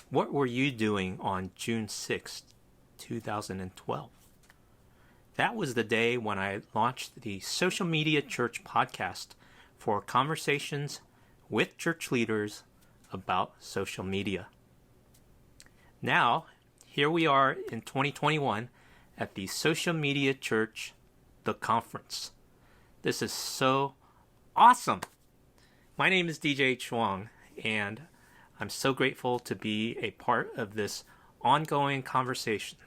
What were you doing on June 6th, 2012? That was the day when I launched the Social Media Church podcast for conversations with church leaders about social media. Now, here we are in 2021 at the Social Media Church, the conference. This is so awesome. My name is DJ Chuang, and I'm so grateful to be a part of this ongoing conversation.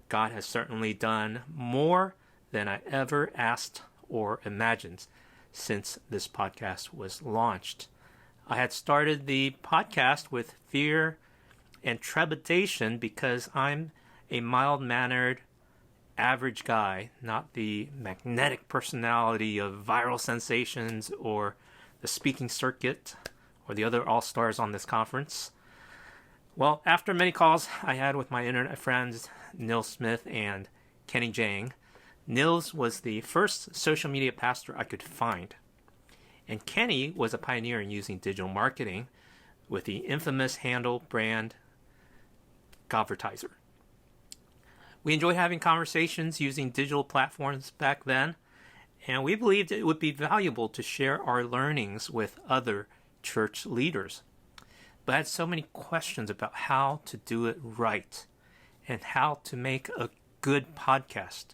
God has certainly done more than I ever asked or imagined since this podcast was launched. I had started the podcast with fear and trepidation because I'm a mild-mannered, average guy, not the magnetic personality of viral sensations or the speaking circuit or the other all-stars on this conference. Well, after many calls I had with my internet friends, Nils Smith and Kenny Jang, Nils was the first social media pastor I could find. And Kenny was a pioneer in using digital marketing with the infamous handle brand Godvertiser. We enjoyed having conversations using digital platforms back then, and we believed it would be valuable to share our learnings with other church leaders. But I had so many questions about how to do it right and how to make a good podcast.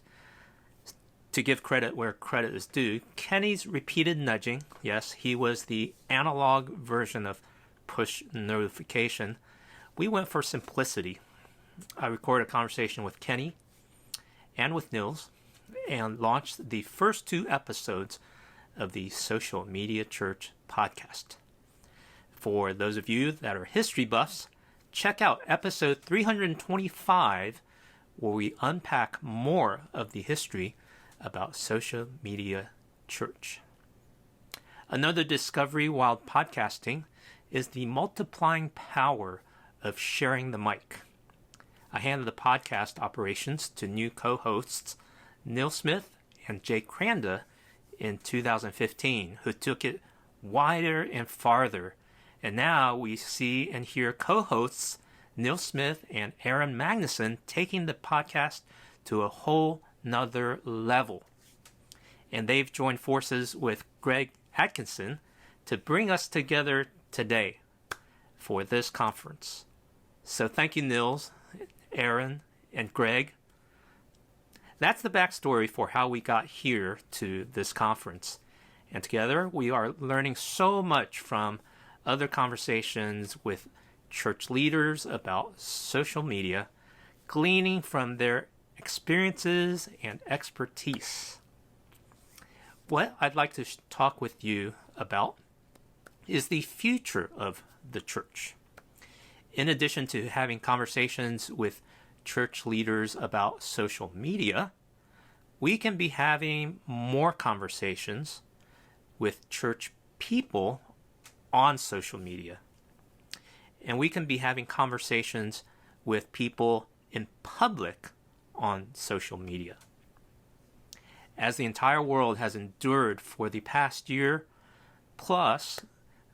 To give credit where credit is due, Kenny's repeated nudging, yes, he was the analog version of push notification. We went for simplicity. I recorded a conversation with Kenny and with Nils and launched the first 2 episodes of the Social Media Church podcast. For those of you that are history buffs, check out episode 325, where we unpack more of the history about Social Media Church. Another discovery while podcasting is the multiplying power of sharing the mic. I handed the podcast operations to new co-hosts Neil Smith and Jay Cranda in 2015, who took it wider and farther. And now we see and hear co-hosts Neil Smith and Aaron Magnuson taking the podcast to a whole nother level. And they've joined forces with Greg Atkinson to bring us together today for this conference. So thank you, Nils, Aaron, and Greg. That's the backstory for how we got here to this conference. And together we are learning so much from other conversations with church leaders about social media, gleaning from their experiences and expertise. What I'd like to talk with you about is the future of the church. In addition to having conversations with church leaders about social media, we can be having more conversations with church people on social media. And we can be having conversations with people in public on social media. As the entire world has endured for the past year plus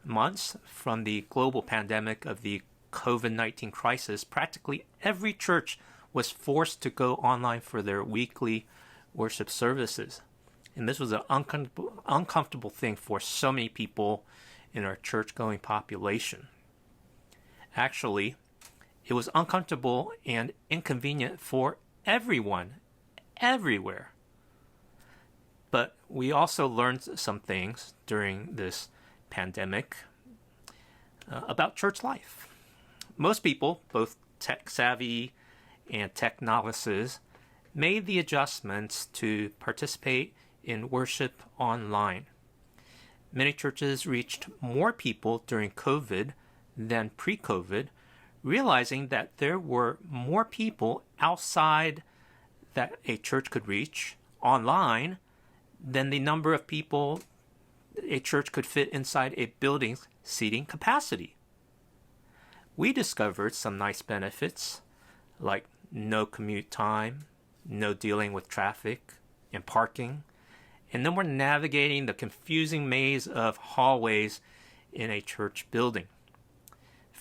months from the global pandemic of the COVID-19 crisis, practically every church was forced to go online for their weekly worship services. And this was an uncomfortable thing for so many people in our church-going population. Actually, it was uncomfortable and inconvenient for everyone, everywhere. But we also learned some things during this pandemic about church life. Most people, both tech-savvy and tech novices, made the adjustments to participate in worship online. Many churches reached more people during COVID than pre-COVID, realizing that there were more people outside that a church could reach online than the number of people a church could fit inside a building's seating capacity. We discovered some nice benefits like no commute time, no dealing with traffic and parking, and no more navigating the confusing maze of hallways in a church building.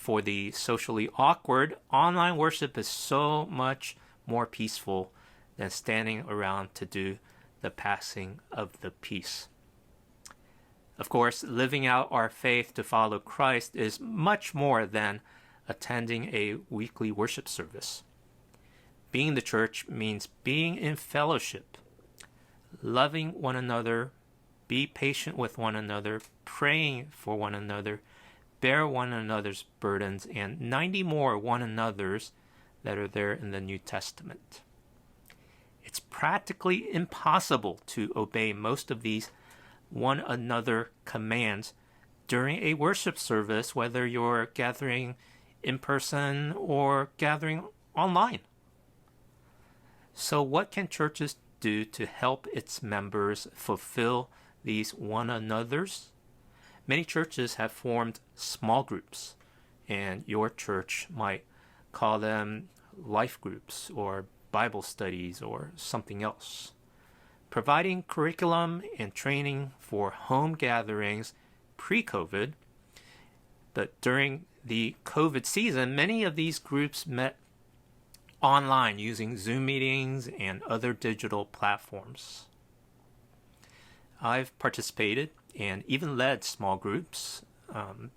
for the socially awkward, online worship is so much more peaceful than standing around to do the passing of the peace. Of course, living out our faith to follow Christ is much more than attending a weekly worship service. Being the church means being in fellowship, loving one another, be patient with one another, praying for one another, bear one another's burdens, and 90 more one another's that are there in the New Testament. It's practically impossible to obey most of these one another commands during a worship service, whether you're gathering in person or gathering online. So what can churches do to help its members fulfill these one another's? Many churches have formed small groups, and your church might call them life groups or Bible studies or something else. Providing curriculum and training for home gatherings pre-COVID, but during the COVID season, many of these groups met online using Zoom meetings and other digital platforms. I've participated and even led small groups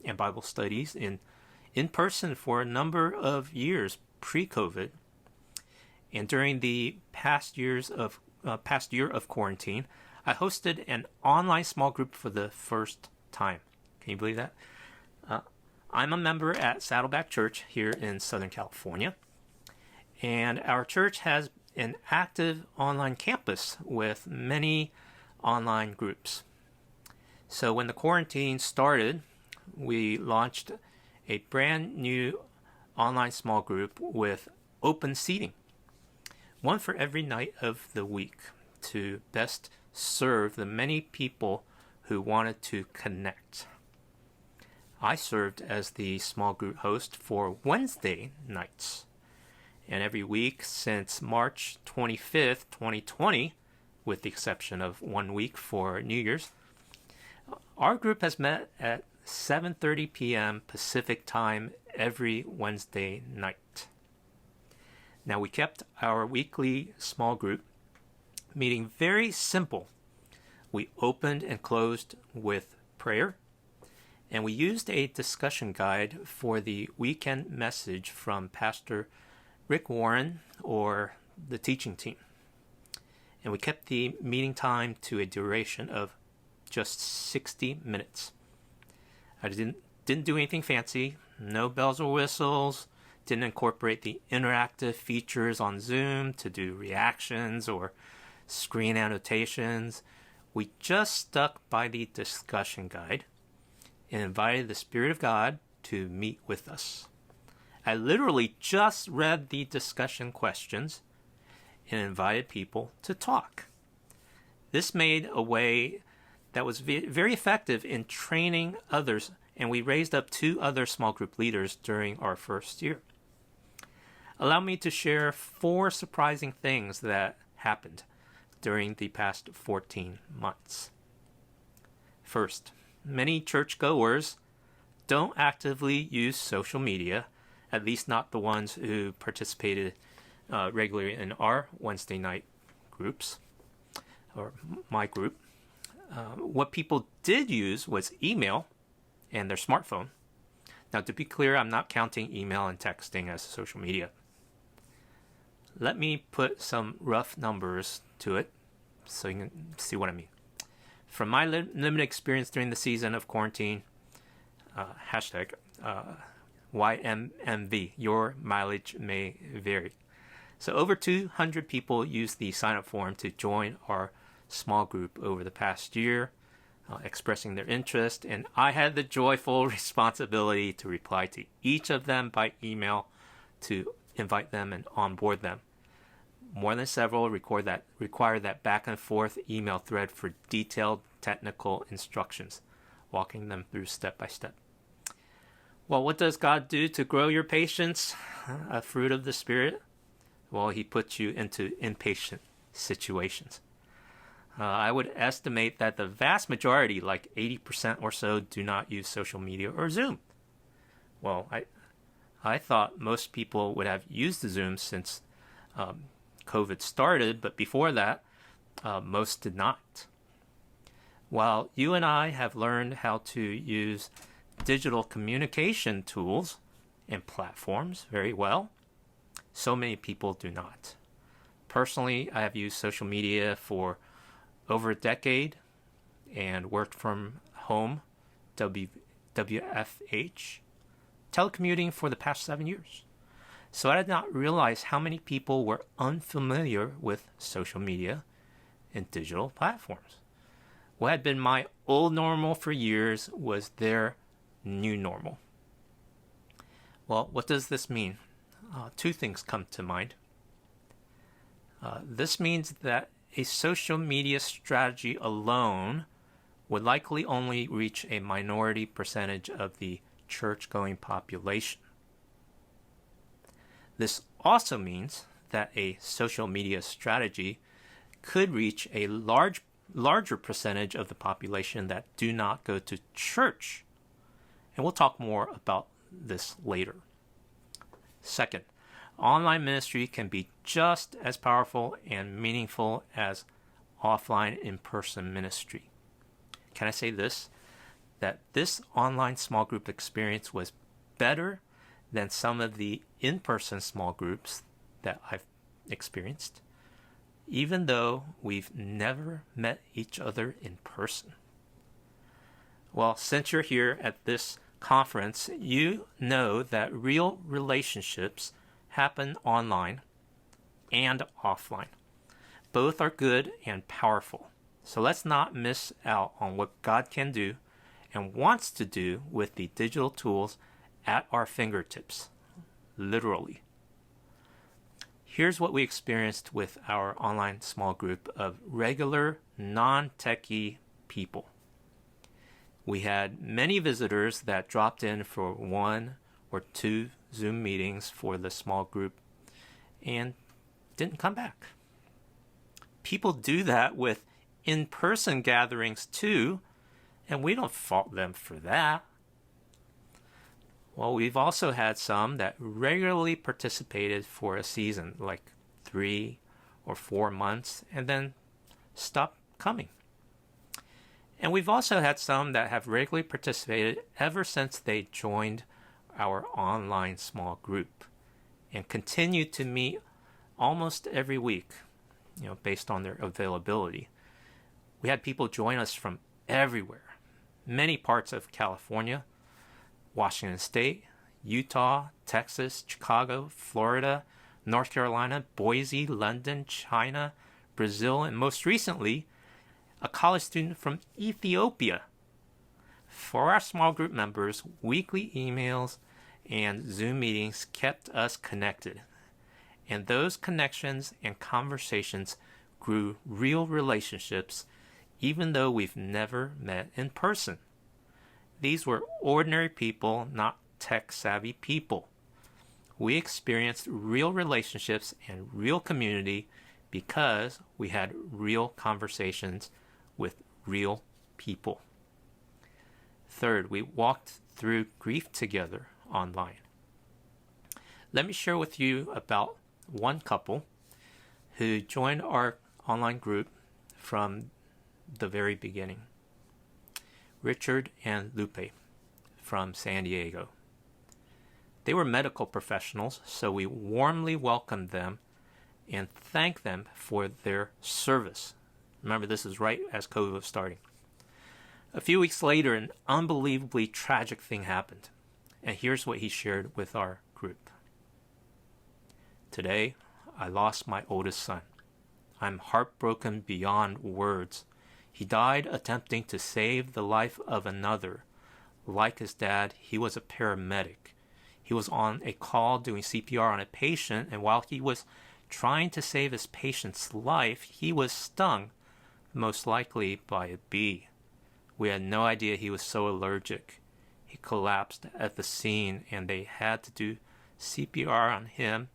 and Bible studies in person for a number of years pre-COVID. And during the past year of quarantine, I hosted an online small group for the first time. Can you believe that? I'm a member at Saddleback Church here in Southern California, and our church has an active online campus with many online groups. So when the quarantine started, we launched a brand new online small group with open seating, one for every night of the week, to best serve the many people who wanted to connect. I served as the small group host for Wednesday nights. And every week since March 25th, 2020, with the exception of 1 week for New Year's, our group has met at 7:30 p.m. Pacific time every Wednesday night. Now, we kept our weekly small group meeting very simple. We opened and closed with prayer, and we used a discussion guide for the weekend message from Pastor Rick Warren or the teaching team. And we kept the meeting time to a duration of just 60 minutes. I didn't do anything fancy, no bells or whistles, didn't incorporate the interactive features on Zoom to do reactions or screen annotations. We just stuck by the discussion guide and invited the Spirit of God to meet with us. I literally just read the discussion questions and invited people to talk. This made a way that was very effective in training others, and we raised up 2 other small group leaders during our first year. Allow me to share 4 surprising things that happened during the past 14 months. First, many churchgoers don't actively use social media, at least not the ones who participated regularly in our Wednesday night groups, or my group. What people did use was email and their smartphone. Now, to be clear, I'm not counting email and texting as social media. Let me put some rough numbers to it so you can see what I mean. From my limited experience during the season of quarantine, hashtag YMMV, your mileage may vary. So over 200 people used the sign-up form to join our small group over the past year, expressing their interest, and I had the joyful responsibility to reply to each of them by email to invite them and onboard them. More than several require that back and forth email thread for detailed technical instructions, walking them through step by step. Well, what does God do to grow your patience? A fruit of the Spirit? Well, He puts you into impatient situations. I would estimate that the vast majority, like 80% or so, do not use social media or Zoom. Well, I thought most people would have used the Zoom since COVID started, but before that, most did not. While you and I have learned how to use digital communication tools and platforms very well, so many people do not. Personally, I have used social media for over a decade and worked from home, WFH, telecommuting for the past 7 years. So I did not realize how many people were unfamiliar with social media and digital platforms. What had been my old normal for years was their new normal. Well, what does this mean? Two things come to mind. This means that a social media strategy alone would likely only reach a minority percentage of the church-going population. This also means that a social media strategy could reach a larger percentage of the population that do not go to church. And we'll talk more about this later. Second, online ministry can be just as powerful and meaningful as offline in-person ministry. Can I say this? That this online small group experience was better than some of the in-person small groups that I've experienced, even though we've never met each other in person. Well, since you're here at this conference, you know that real relationships happen online and offline. Both are good and powerful. So let's not miss out on what God can do and wants to do with the digital tools at our fingertips, literally. Here's what we experienced with our online small group of regular, non-techie people. We had many visitors that dropped in for 1 or 2 Zoom meetings for the small group and didn't come back. People do that with in-person gatherings too, and we don't fault them for that. Well, we've also had some that regularly participated for a season, like 3 or 4 months, and then stopped coming. And we've also had some that have regularly participated ever since they joined our online small group and continue to meet almost every week, based on their availability. We had people join us from everywhere, many parts of California, Washington State, Utah, Texas, Chicago, Florida, North Carolina, Boise, London, China, Brazil, and most recently, a college student from Ethiopia. For our small group members, weekly emails and Zoom meetings kept us connected. And those connections and conversations grew real relationships, even though we've never met in person. These were ordinary people, not tech-savvy people. We experienced real relationships and real community because we had real conversations with real people. Third, we walked through grief together online. Let me share with you about one couple who joined our online group from the very beginning. Richard and Lupe from San Diego. They were medical professionals, so we warmly welcomed them and thanked them for their service. Remember, this is right as COVID was starting. A few weeks later, an unbelievably tragic thing happened. And here's what he shared with our group. Today, I lost my oldest son. I'm heartbroken beyond words. He died attempting to save the life of another. Like his dad, he was a paramedic. He was on a call doing CPR on a patient, and while he was trying to save his patient's life, he was stung, most likely by a bee. We had no idea he was so allergic. He collapsed at the scene, and they had to do CPR on him.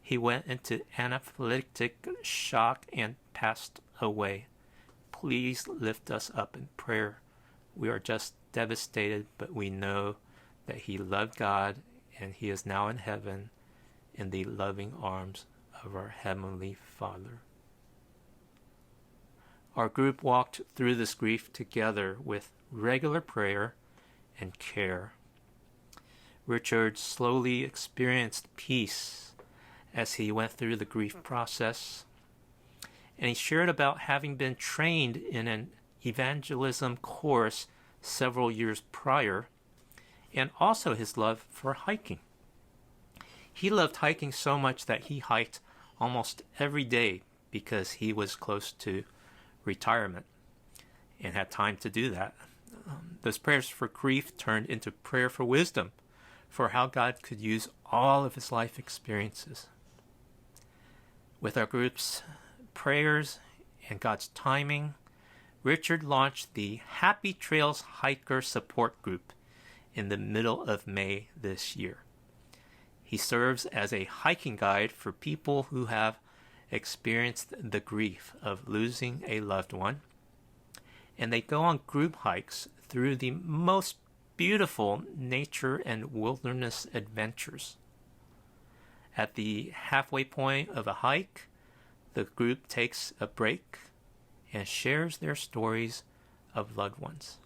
He went into anaphylactic shock and passed away. Please lift us up in prayer. We are just devastated, but we know that he loved God and he is now in heaven in the loving arms of our Heavenly Father. Our group walked through this grief together with regular prayer and care. Richard slowly experienced peace as he went through the grief process, and he shared about having been trained in an evangelism course several years prior, and also his love for hiking. He loved hiking so much that he hiked almost every day because he was close to retirement and had time to do that. Those prayers for grief turned into prayer for wisdom for how God could use all of his life experiences. With our group's prayers and God's timing, Richard launched the Happy Trails Hiker Support Group in the middle of May this year. He serves as a hiking guide for people who have experienced the grief of losing a loved one, and they go on group hikes through the most beautiful nature and wilderness adventures. At the halfway point of a hike, the group takes a break and shares their stories of loved ones.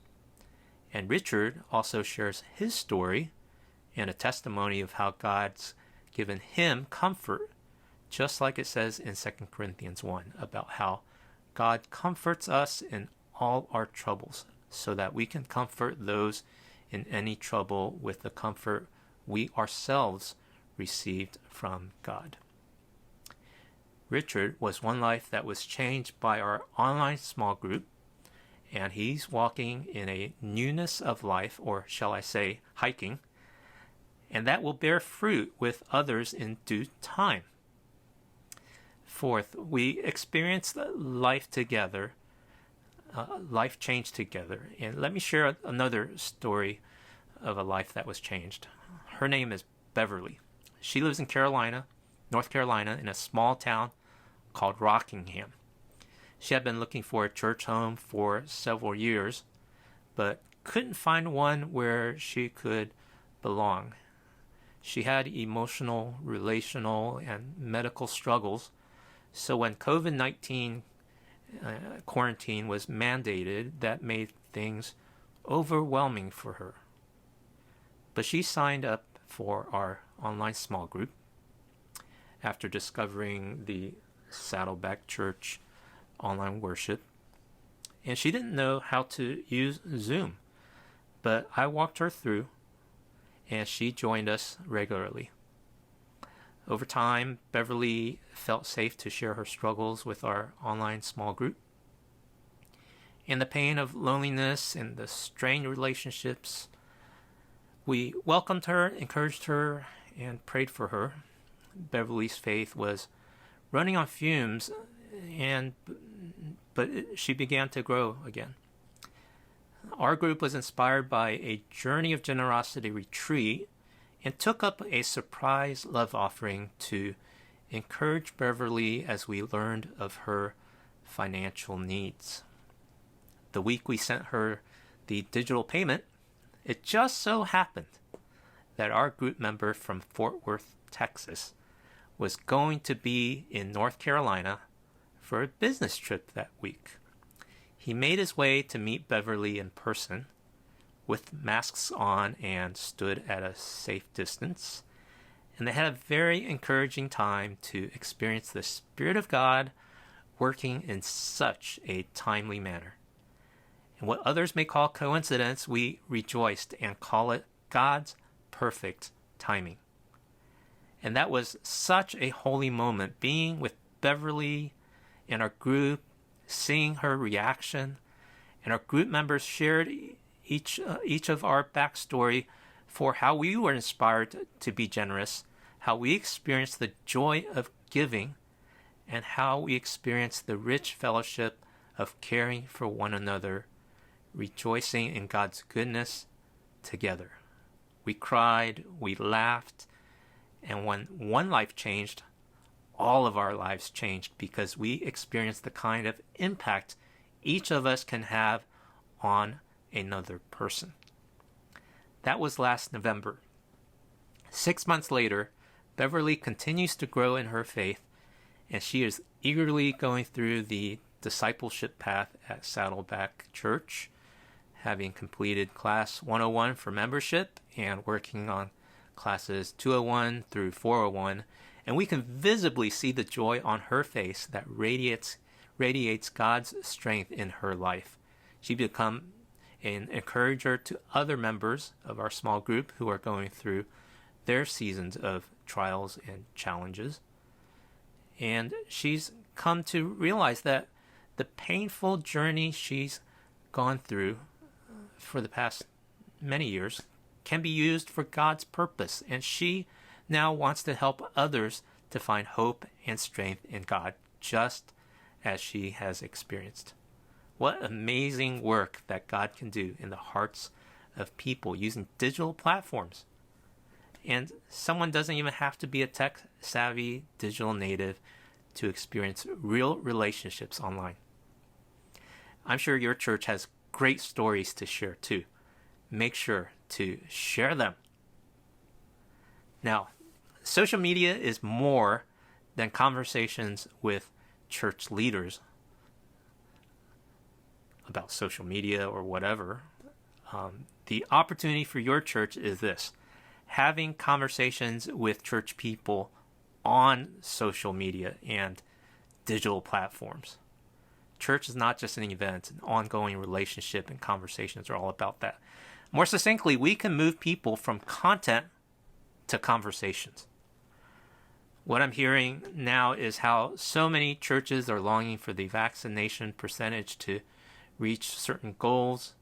And Richard also shares his story and a testimony of how God's given him comfort, just like it says in 2 Corinthians 1, about how God comforts us in all our troubles so that we can comfort those in any trouble with the comfort we ourselves received from God. Richard was one life that was changed by our online small group, and he's walking in a newness of life, or shall I say, hiking, and that will bear fruit with others in due time. Fourth, we experienced life together, life changed together. And let me share another story of a life that was changed. Her name is Beverly. She lives in North Carolina, in a small town called Rockingham. She had been looking for a church home for several years, but couldn't find one where she could belong. She had emotional, relational, and medical struggles. So when COVID-19 quarantine was mandated, that made things overwhelming for her. But she signed up for our online small group after discovering the Saddleback Church online worship. And she didn't know how to use Zoom, but I walked her through, and she joined us regularly. Over time, Beverly felt safe to share her struggles with our online small group. In the pain of loneliness and the strained relationships, we welcomed her, encouraged her, and prayed for her. Beverly's faith was running on fumes, but she began to grow again. Our group was inspired by a Journey of Generosity retreat and took up a surprise love offering to encourage Beverly as we learned of her financial needs. The week we sent her the digital payment, it just so happened that our group member from Fort Worth, Texas, was going to be in North Carolina for a business trip that week. He made his way to meet Beverly in person with masks on and stood at a safe distance. And they had a very encouraging time to experience the Spirit of God working in such a timely manner. And what others may call coincidence, we rejoiced and call it God's perfect timing. And that was such a holy moment, being with Beverly and our group, seeing her reaction, and our group members shared each of our backstory for how we were inspired to be generous, how we experienced the joy of giving, and how we experienced the rich fellowship of caring for one another, rejoicing in God's goodness together. We cried, we laughed, and when one life changed, all of our lives changed because we experienced the kind of impact each of us can have on another person. That was last November. 6 months later, Beverly continues to grow in her faith, and she is eagerly going through the discipleship path at Saddleback Church, having completed Class 101 for membership and working on Classes 201 through 401, and we can visibly see the joy on her face that radiates God's strength in her life. She become an encourager to other members of our small group who are going through their seasons of trials and challenges. And she's come to realize that the painful journey she's gone through for the past many years can be used for God's purpose, and she now wants to help others to find hope and strength in God, just as she has experienced. What amazing work that God can do in the hearts of people using digital platforms. And someone doesn't even have to be a tech-savvy digital native to experience real relationships online. I'm sure your church has great stories to share too. Make sure to share them. Now, social media is more than conversations with church leaders about social media or whatever. The opportunity for your church is this: having conversations with church people on social media and digital platforms. Church is not just an event. An ongoing relationship and conversations are all about that. More succinctly, we can move people from content to conversations. What I'm hearing now is how so many churches are longing for the vaccination percentage to reach certain goals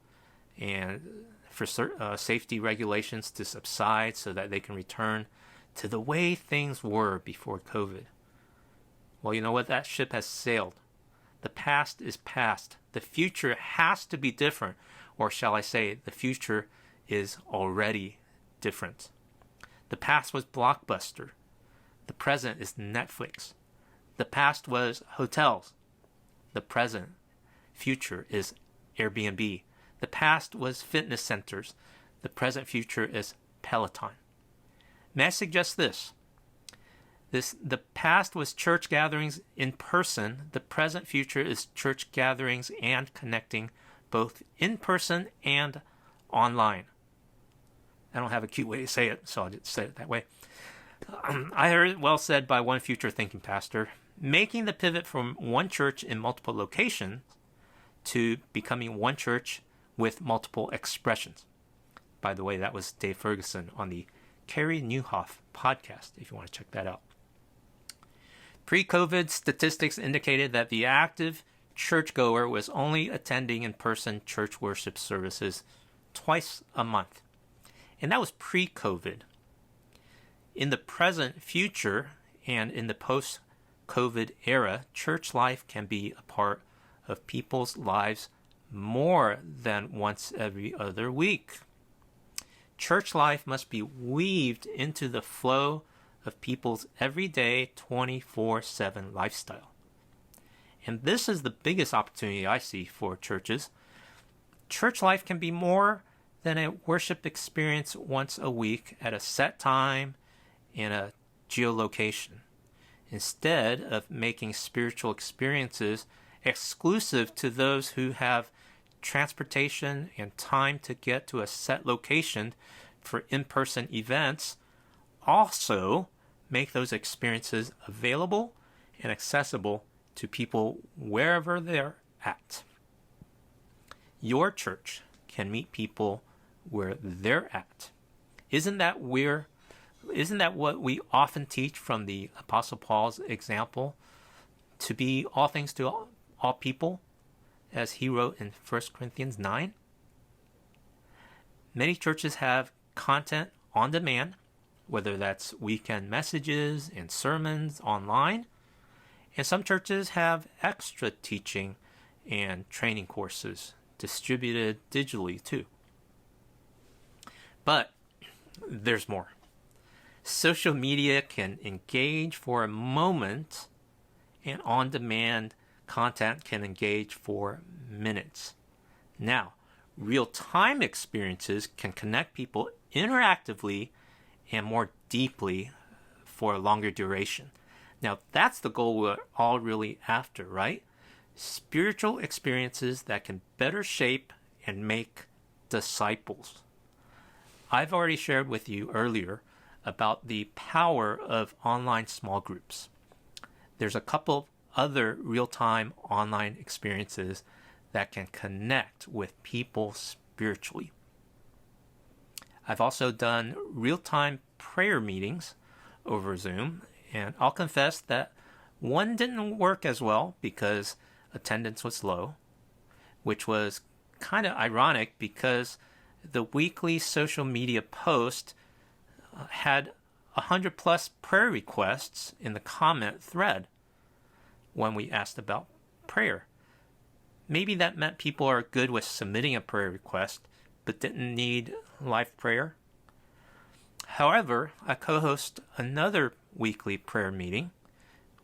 and for safety regulations to subside so that they can return to the way things were before COVID. Well, you know what? That ship has sailed. The past is past. The future has to be different, or shall I say, the future is already different. The past was Blockbuster. The present is Netflix. The past was hotels. The present future is Airbnb. The past was fitness centers. The present future is Peloton. May I suggest this? The past was church gatherings in person. The present future is church gatherings and connecting both in person and online. I don't have a cute way to say it, so I'll just say it that way. I heard it well said by one future thinking pastor: making the pivot from one church in multiple locations to becoming one church with multiple expressions. By the way, that was Dave Ferguson on the Carrie Nieuwhof podcast, if you want to check that out. Pre-COVID statistics indicated that the active churchgoer was only attending in-person church worship services twice a month. And that was pre-COVID. In the present future and in the post-COVID era, church life can be a part of people's lives more than once every other week. Church life must be weaved into the flow of people's everyday 24/7 lifestyle. And this is the biggest opportunity I see for churches. Church life can be more than a worship experience once a week at a set time in a geolocation. Instead of making spiritual experiences exclusive to those who have transportation and time to get to a set location for in-person events, also make those experiences available and accessible to people wherever they're at. Your church can meet people where they're at. Isn't that what we often teach from the Apostle Paul's example? To be all things to all people, as he wrote in 1 Corinthians 9. Many churches have content on demand, whether that's weekend messages and sermons online. And some churches have extra teaching and training courses distributed digitally too. But there's more. Social media can engage for a moment, and on-demand content can engage for minutes. Now, real-time experiences can connect people interactively and more deeply for a longer duration. Now, that's the goal we're all really after, right? Spiritual experiences that can better shape and make disciples. I've already shared with you earlier about the power of online small groups. There's a couple other real-time online experiences that can connect with people spiritually. I've also done real-time prayer meetings over Zoom, and I'll confess that one didn't work as well because attendance was low, which was kind of ironic because the weekly social media post had 100 plus prayer requests in the comment thread when we asked about prayer. Maybe that meant people are good with submitting a prayer request but didn't need live prayer. However, I co-host another weekly prayer meeting,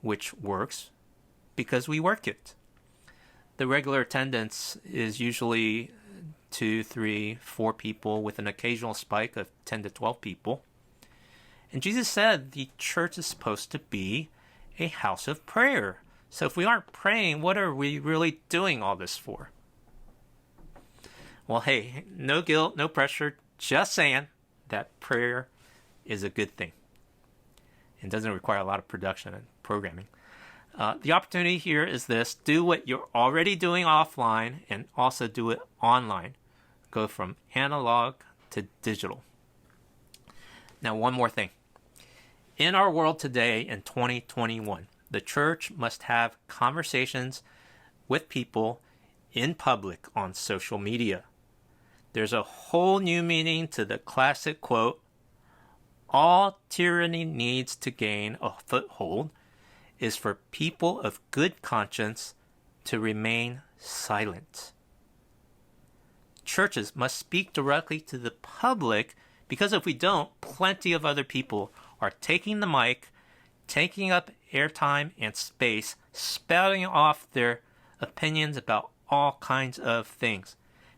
which works because we work it. The regular attendance is usually 2, 3, 4 people with an occasional spike of 10 to 12 people. And Jesus said the church is supposed to be a house of prayer. So if we aren't praying, what are we really doing all this for? Well, hey, no guilt, no pressure, just saying that prayer is a good thing. It doesn't require a lot of production and programming. The opportunity here is this: do what you're already doing offline and also do it online. Go from analog to digital. Now, one more thing. In our world today in 2021, the church must have conversations with people in public on social media. There's a whole new meaning to the classic quote, "All tyranny needs to gain a foothold is for people of good conscience to remain silent." Churches must speak directly to the public because if we don't, plenty of other people are taking the mic, taking up airtime and space, spouting off their opinions about all kinds of things.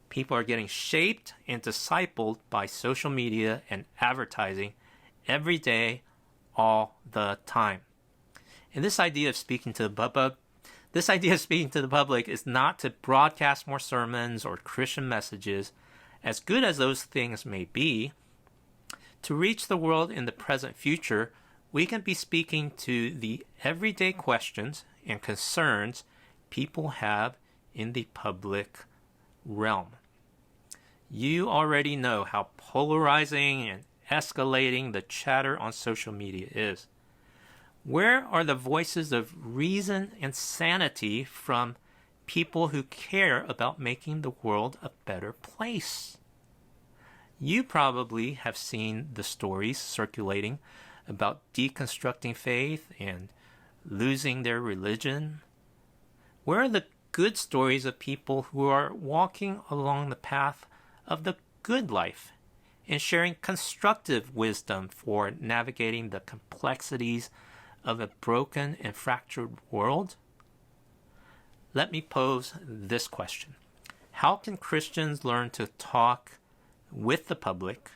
People are getting shaped and discipled by social media and advertising every day, all the time. And this idea of speaking to the public is not to broadcast more sermons or Christian messages, as good as those things may be. To reach the world in the present future, we can be speaking to the everyday questions and concerns people have in the public realm. You already know how polarizing and escalating the chatter on social media is. Where are the voices of reason and sanity from people who care about making the world a better place? You probably have seen the stories circulating about deconstructing faith and losing their religion. Where are the good stories of people who are walking along the path of the good life and sharing constructive wisdom for navigating the complexities of a broken and fractured world? Let me pose this question. How can Christians learn to talk with the public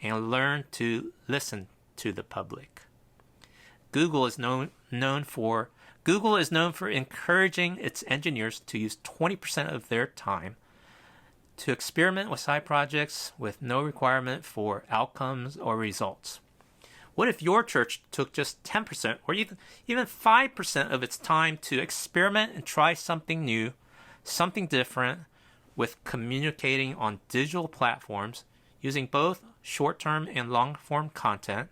and learn to listen to the public? Google is known for encouraging its engineers to use 20% of their time to experiment with side projects with no requirement for outcomes or results. What if your church took just 10% or even 5% of its time to experiment and try something new, something different, with communicating on digital platforms using both short-term and long-form content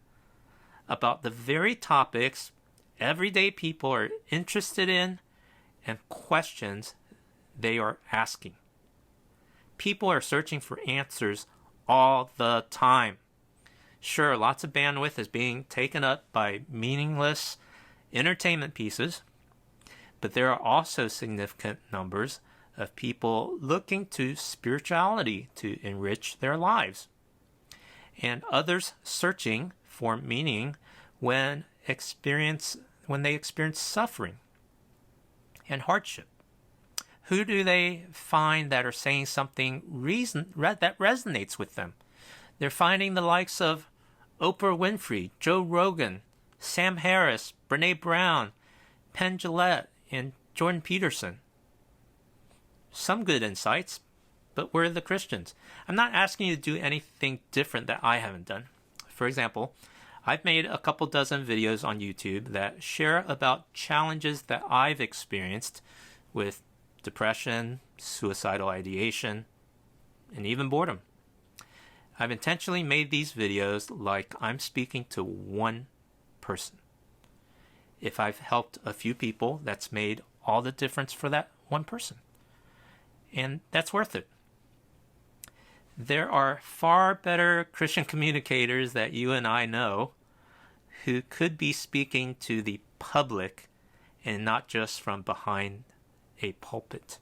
about the very topics everyday people are interested in and questions they are asking? People are searching for answers all the time. Sure, lots of bandwidth is being taken up by meaningless entertainment pieces, but there are also significant numbers of people looking to spirituality to enrich their lives, and others searching for meaning when they experience suffering and hardship. Who do they find that are saying something that resonates with them? They're finding the likes of Oprah Winfrey, Joe Rogan, Sam Harris, Brene Brown, Penn Jillette, and Jordan Peterson. Some good insights, but we're the Christians. I'm not asking you to do anything different that I haven't done. For example, I've made a couple dozen videos on YouTube that share about challenges that I've experienced with depression, suicidal ideation, and even boredom. I've intentionally made these videos like I'm speaking to one person. If I've helped a few people, that's made all the difference for that one person. And that's worth it. There are far better Christian communicators that you and I know who could be speaking to the public and not just from behind a pulpit.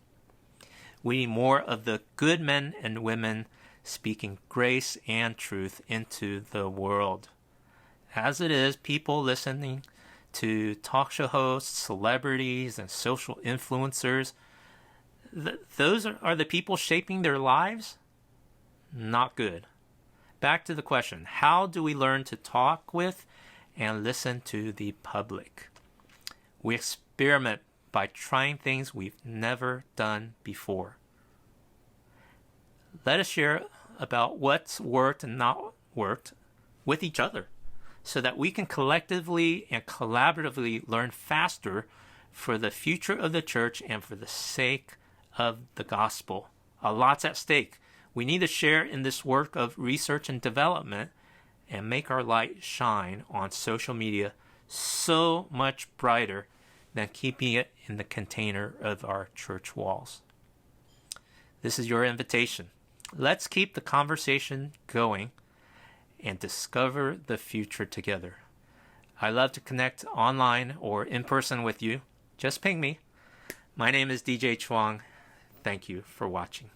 We need more of the good men and women speaking grace and truth into the world. As it is, people listening to talk show hosts, celebrities, and social influencers, those are the people shaping their lives? Not good. Back to the question, how do we learn to talk with and listen to the public? We experiment by trying things we've never done before. Let us share about what's worked and not worked with each other so that we can collectively and collaboratively learn faster for the future of the church and for the sake of the gospel. A lot's at stake. We need to share in this work of research and development and make our light shine on social media so much brighter than keeping it in the container of our church walls. This is your invitation. Let's keep the conversation going and discover the future together. I love to connect online or in person with you. Just ping me. My name is DJ Chuang. Thank you for watching.